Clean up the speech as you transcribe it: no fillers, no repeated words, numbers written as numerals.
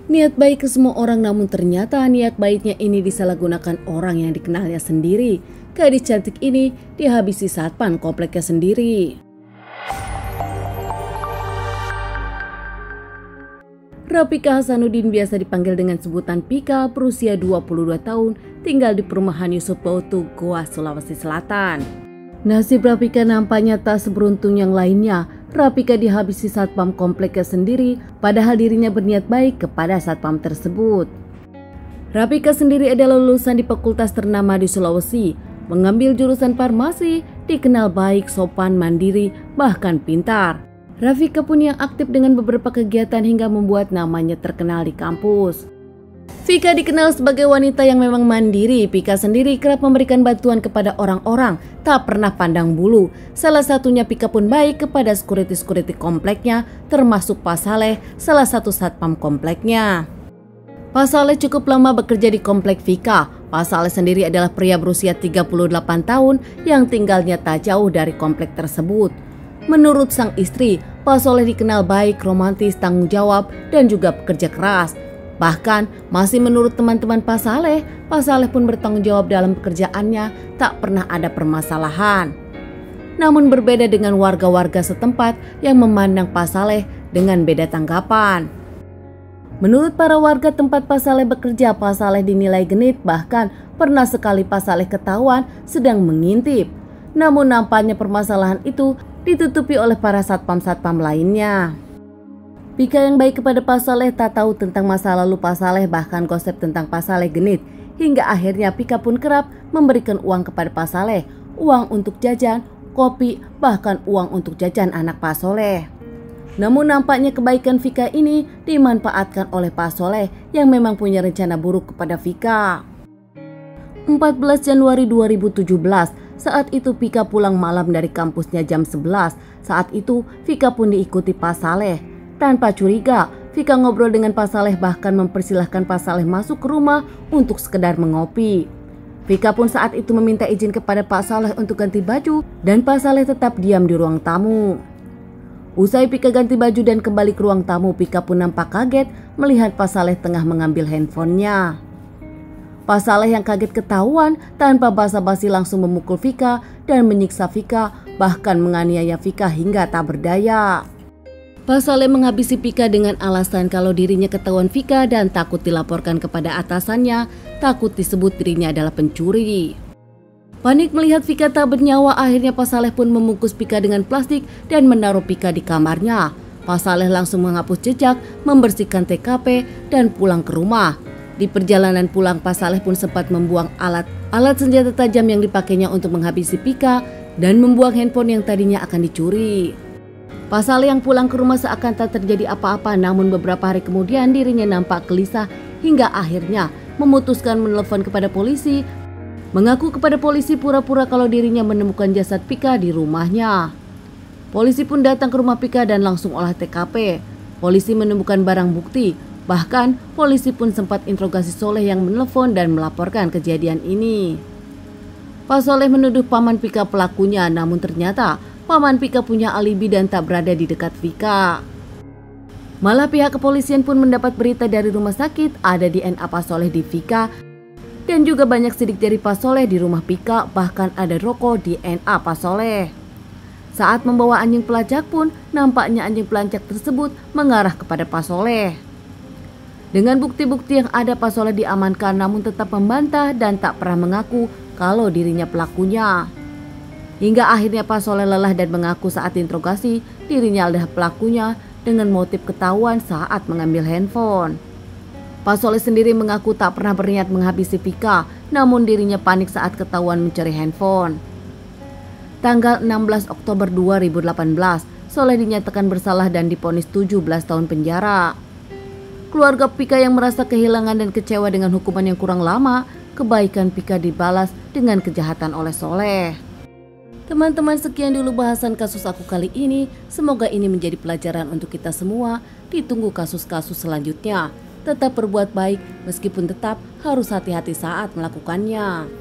Niat baik ke semua orang, namun ternyata niat baiknya ini disalahgunakan orang yang dikenalnya sendiri. Gadis cantik ini dihabisi satpam kompleknya sendiri. Rafika Hasanuddin, biasa dipanggil dengan sebutan Pika, berusia 22 tahun, tinggal di perumahan Yusuf Bautu, Goa, Sulawesi Selatan. Nasib Rafika nampaknya tak seberuntung yang lainnya. Rafika dihabisi satpam kompleknya sendiri, padahal dirinya berniat baik kepada satpam tersebut. Rafika sendiri adalah lulusan di fakultas ternama di Sulawesi, mengambil jurusan farmasi, dikenal baik, sopan, mandiri, bahkan pintar. Rafika pun yang aktif dengan beberapa kegiatan hingga membuat namanya terkenal di kampus. Vika dikenal sebagai wanita yang memang mandiri. Vika sendiri kerap memberikan bantuan kepada orang-orang, tak pernah pandang bulu. Salah satunya Vika pun baik kepada security kompleknya, termasuk Pak Saleh, salah satu satpam kompleknya. Pak Saleh cukup lama bekerja di komplek Vika. Pak Saleh sendiri adalah pria berusia 38 tahun yang tinggalnya tak jauh dari komplek tersebut. Menurut sang istri, Pak Saleh dikenal baik, romantis, tanggung jawab, dan juga pekerja keras. Bahkan masih menurut teman-teman Pak Saleh pun bertanggung jawab dalam pekerjaannya, tak pernah ada permasalahan. Namun berbeda dengan warga-warga setempat yang memandang Pak Saleh dengan beda tanggapan. Menurut para warga tempat Pak Saleh bekerja, Pak Saleh dinilai genit, bahkan pernah sekali Pak Saleh ketahuan sedang mengintip. Namun nampaknya permasalahan itu ditutupi oleh para satpam-satpam lainnya. Vika yang baik kepada Pak Saleh tak tahu tentang masa lalu Pak Saleh, bahkan gosip tentang Pak Saleh genit. Hingga akhirnya Vika pun kerap memberikan uang kepada Pak Saleh, uang untuk jajan, kopi, bahkan uang untuk jajan anak Pak Saleh. Namun nampaknya kebaikan Vika ini dimanfaatkan oleh Pak Saleh yang memang punya rencana buruk kepada Vika. 14 Januari 2017, saat itu Vika pulang malam dari kampusnya jam 11. Saat itu Vika pun diikuti Pak Saleh. Tanpa curiga, Vika ngobrol dengan Pak Saleh, bahkan mempersilahkan Pak Saleh masuk ke rumah untuk sekedar mengopi. Vika pun saat itu meminta izin kepada Pak Saleh untuk ganti baju, dan Pak Saleh tetap diam di ruang tamu. Usai Vika ganti baju dan kembali ke ruang tamu, Vika pun nampak kaget melihat Pak Saleh tengah mengambil handphonenya. Pak Saleh yang kaget ketahuan tanpa basa-basi langsung memukul Vika dan menyiksa Vika, bahkan menganiaya Vika hingga tak berdaya. Pak Saleh menghabisi Vika dengan alasan kalau dirinya ketahuan Vika dan takut dilaporkan kepada atasannya, takut disebut dirinya adalah pencuri. Panik melihat Vika tak bernyawa, akhirnya Pak Saleh pun membungkus Vika dengan plastik dan menaruh Vika di kamarnya. Pak Saleh langsung menghapus jejak, membersihkan TKP, dan pulang ke rumah. Di perjalanan pulang, Pak Saleh pun sempat membuang alat senjata tajam yang dipakainya untuk menghabisi Vika dan membuang handphone yang tadinya akan dicuri. Pak Saleh yang pulang ke rumah seakan tak terjadi apa-apa, namun beberapa hari kemudian dirinya nampak gelisah hingga akhirnya memutuskan menelpon kepada polisi, mengaku kepada polisi pura-pura kalau dirinya menemukan jasad Vika di rumahnya. Polisi pun datang ke rumah Vika dan langsung olah TKP. Polisi menemukan barang bukti. Bahkan polisi pun sempat interogasi Soleh yang menelpon dan melaporkan kejadian ini. Pak Soleh menuduh paman Vika pelakunya, namun ternyata paman Vika punya alibi dan tak berada di dekat Vika. Malah pihak kepolisian pun mendapat berita dari rumah sakit ada DNA Pak Soleh di Vika, dan juga banyak sidik jari Pak Soleh di rumah Vika, bahkan ada rokok DNA Pak Soleh. Saat membawa anjing pelacak pun nampaknya anjing pelacak tersebut mengarah kepada Pak Soleh. Dengan bukti-bukti yang ada, Pak Soleh diamankan namun tetap membantah dan tak pernah mengaku kalau dirinya pelakunya. Hingga akhirnya Pak Soleh lelah dan mengaku saat interogasi dirinya adalah pelakunya dengan motif ketahuan saat mengambil handphone. Pak Soleh sendiri mengaku tak pernah berniat menghabisi Vika, namun dirinya panik saat ketahuan mencuri handphone. Tanggal 16 Oktober 2018, Soleh dinyatakan bersalah dan divonis 17 tahun penjara. Keluarga Vika yang merasa kehilangan dan kecewa dengan hukuman yang kurang lama, kebaikan Vika dibalas dengan kejahatan oleh Soleh. Teman-teman, sekian dulu bahasan kasus aku kali ini. Semoga ini menjadi pelajaran untuk kita semua. Ditunggu kasus-kasus selanjutnya. Tetap berbuat baik meskipun tetap harus hati-hati saat melakukannya.